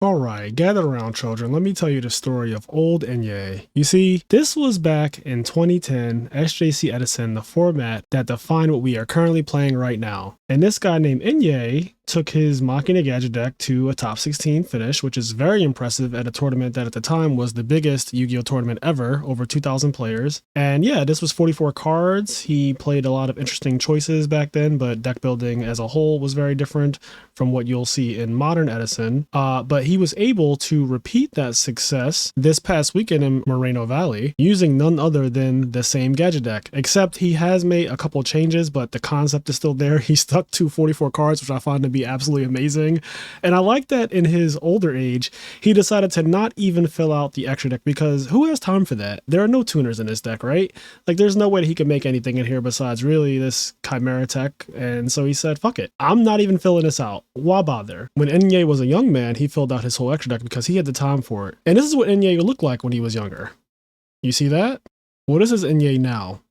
Alright, gather around children, let me tell you the story of old Enye. You see, this was back in 2010, SJC Edison, the format that defined what we are currently playing right now. And this guy named Enye took his Machina Gadget deck to a top 16 finish, which is very impressive at a tournament that at the time was the biggest Yu-Gi-Oh tournament ever, over 2,000 players. And yeah, this was 44 cards. He played a lot of interesting choices back then, but deck building as a whole was very different from what you'll see in modern Edison. But he was able to repeat that success this past weekend in Moreno Valley using none other than the same Gadget deck, except he has made a couple changes, but the concept is still there. He stuck to 44 cards, which I find to be absolutely amazing. And I like that in his older age, he decided to not even fill out the extra deck, because who has time for that? There are no tuners in this deck, right? Like, there's no way that he could make anything in here besides really this Chimera tech. And so he said, fuck it, I'm not even filling this out. Why bother? When Enye was a young man, he filled out his whole extra deck because he had the time for it. And this is what Enye looked like when he was younger. You see that? Well, this is Enye now.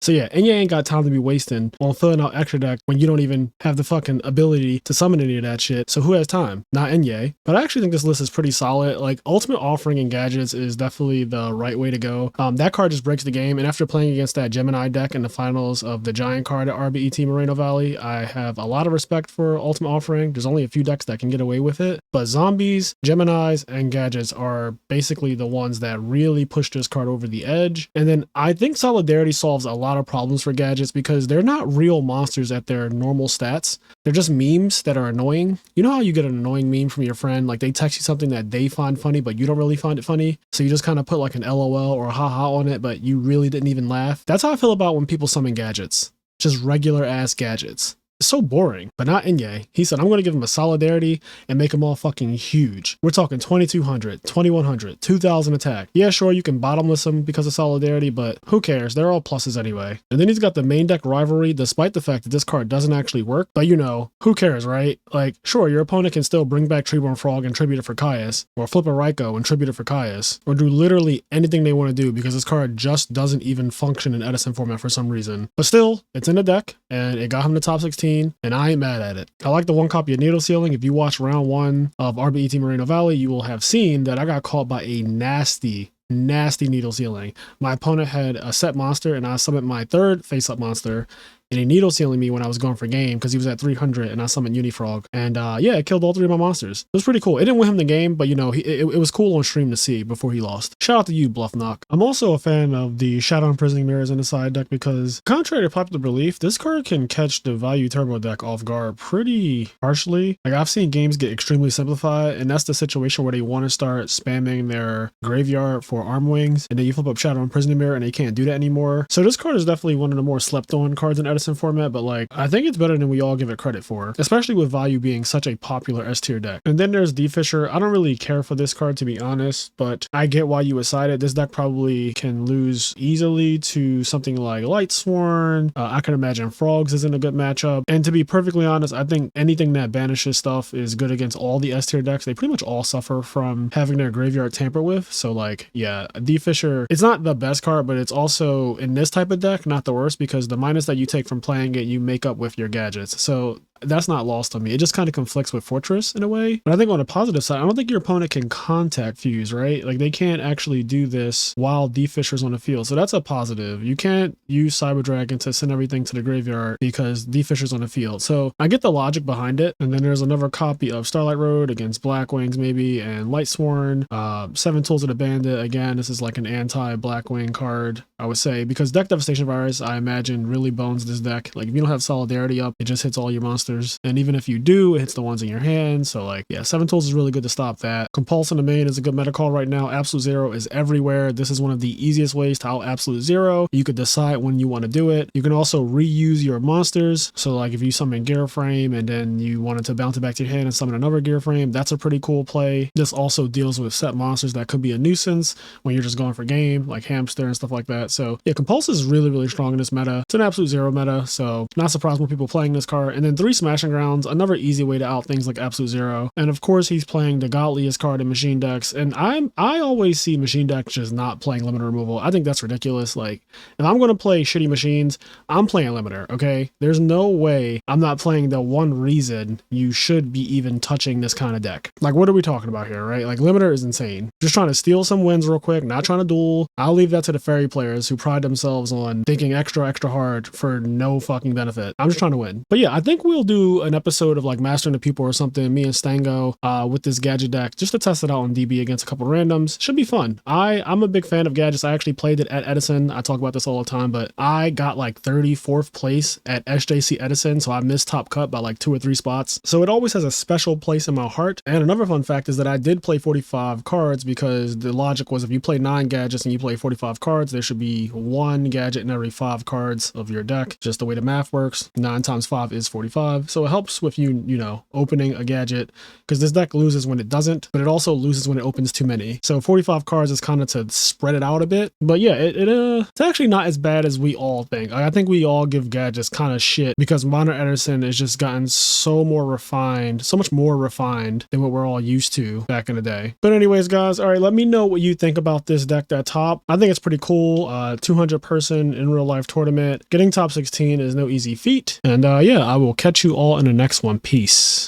So yeah, Enye ain't got time to be wasting on filling out extra deck when you don't even have the fucking ability to summon any of that shit. So who has time? Not Enye. But I actually think this list is pretty solid. Like, Ultimate Offering and Gadgets is definitely the right way to go. That card just breaks the game. And after playing against that Gemini deck in the finals of the Giant card at RBET Moreno Valley, I have a lot of respect for Ultimate Offering. There's only a few decks that can get away with it. But Zombies, Geminis, and Gadgets are basically the ones that really push this card over the edge. And then I think Solidarity solves a lot of problems for Gadgets because they're not real monsters at their normal stats. They're just memes that are annoying. You know how you get an annoying meme from your friend? Like, they text you something that they find funny, but you don't really find it funny. So you just kind of put like an LOL or a haha on it, but you really didn't even laugh. That's how I feel about when people summon Gadgets. Just regular ass Gadgets. It's so boring, but not Enye. He said, I'm going to give him a Solidarity and make them all fucking huge. We're talking 2,200, 2,100, 2,000 attack. Yeah, sure, you can bottomless them because of Solidarity, but who cares? They're all pluses anyway. And then he's got the main deck Rivalry, despite the fact that this card doesn't actually work. But you know, who cares, right? Like, sure, your opponent can still bring back Treeborn Frog and tribute it for Caius, or flip a Raikou and tribute it for Caius, or do literally anything they want to do because this card just doesn't even function in Edison format for some reason. But still, it's in the deck, and it got him to top 16. And I ain't mad at it. I like the one copy of Needle Sealing. If you watch round 1 of RBET Moreno Valley, you will have seen that I got caught by a nasty Needle Sealing. My opponent had a set monster, and I summoned my third face-up monster, and he Needle Sealing me when I was going for game because he was at 300 and I summoned Unifrog. And yeah, it killed all 3 of my monsters. It was pretty cool. It didn't win him the game, but you know, it was cool on stream to see before he lost. Shout out to you, Bluff Knock. I'm also a fan of the Shadow Imprisoning Mirrors in the side deck because, contrary to popular belief, this card can catch the Value Turbo deck off guard pretty harshly. Like, I've seen games get extremely simplified, and that's the situation where they want to start spamming their graveyard for arm wings, and then you flip up Shadow Imprisoning Mirror and they can't do that anymore. So this card is definitely one of the more slept on cards in Edison format, but like, I think it's better than we all give it credit for, especially with Value being such a popular S tier deck. And then there's D Fisher. I don't really care for this card, to be honest, but I get why you would side it. This deck probably can lose easily to something like Light Sworn. I can imagine Frogs isn't a good matchup. And to be perfectly honest, I think anything that banishes stuff is good against all the S tier decks. They pretty much all suffer from having their graveyard tampered with. So like, yeah, D Fisher, it's not the best card, but it's also, in this type of deck, not the worst, because the minus that you take from playing it, you make up with your Gadgets. So that's not lost on me. It just kind of conflicts with Fortress in a way. But I think on the positive side, I don't think your opponent can contact Fuse, right? Like, they can't actually do this while D Fisher's on the field. So that's a positive. You can't use Cyber Dragon to send everything to the graveyard because D Fisher's on the field. So I get the logic behind it. And then there's another copy of Starlight Road against Blackwings maybe, and Light Sworn. 7 Tools of the Bandit. Again, this is like an anti-Blackwing card, I would say, because Deck Devastation Virus, I imagine, really bones this deck. Like, if you don't have Solidarity up, it just hits all your monsters. And even if you do, it hits the ones in your hand. So like, yeah, 7 Tools is really good to stop that. Compulse in the main is a good meta call right now. Absolute Zero is everywhere. This is one of the easiest ways to out Absolute Zero. You could decide when you want to do it. You can also reuse your monsters. So like, if you summon Gear Frame and then you wanted to bounce it back to your hand and summon another Gear Frame, that's a pretty cool play. This also deals with set monsters that could be a nuisance when you're just going for game, like Hamster and stuff like that. So yeah, Compulse is really, really strong in this meta. It's an Absolute Zero meta, so not surprised when people playing this card. And then 3 Smashing Grounds, another easy way to out things like Absolute Zero. And of course, he's playing the godliest card in machine decks. And I always see machine decks just not playing limiter removal. I think that's ridiculous. Like, if I'm going to play shitty machines, I'm playing limiter, okay? There's no way I'm not playing the one reason you should be even touching this kind of deck. Like, what are we talking about here, right? Like, limiter is insane. Just trying to steal some wins real quick, not trying to duel. I'll leave that to the fairy players who pride themselves on thinking extra hard for no fucking benefit. I'm just trying to win. But yeah, I think we'll do an episode of like Mastering the People or something, me and Stango, with this Gadget deck, just to test it out on DB against a couple randoms. Should be fun. I'm a big fan of Gadgets. I actually played it at Edison. I talk about this all the time, but I got like 34th place at SJC Edison, so I missed top cut by like 2 or 3 spots. So it always has a special place in my heart. And another fun fact is that I did play 45 cards because the logic was if you play 9 gadgets and you play 45 cards, there should be 1 gadget in every 5 cards of your deck. Just the way the math works. 9 times 5 is 45. So it helps with you know, opening a gadget, because this deck loses when it doesn't, but it also loses when it opens too many. So 45 cards is kind of to spread it out a bit. But yeah, it's actually not as bad as we all think. I think we all give gadgets kind of shit because Modern Edison has just gotten so much more refined than what we're all used to back in the day. But anyways, guys, all right, let me know what you think about this deck at top. I think it's pretty cool. 200 person in real life tournament. Getting top 16 is no easy feat. And yeah, I will catch you all in the next one. Peace.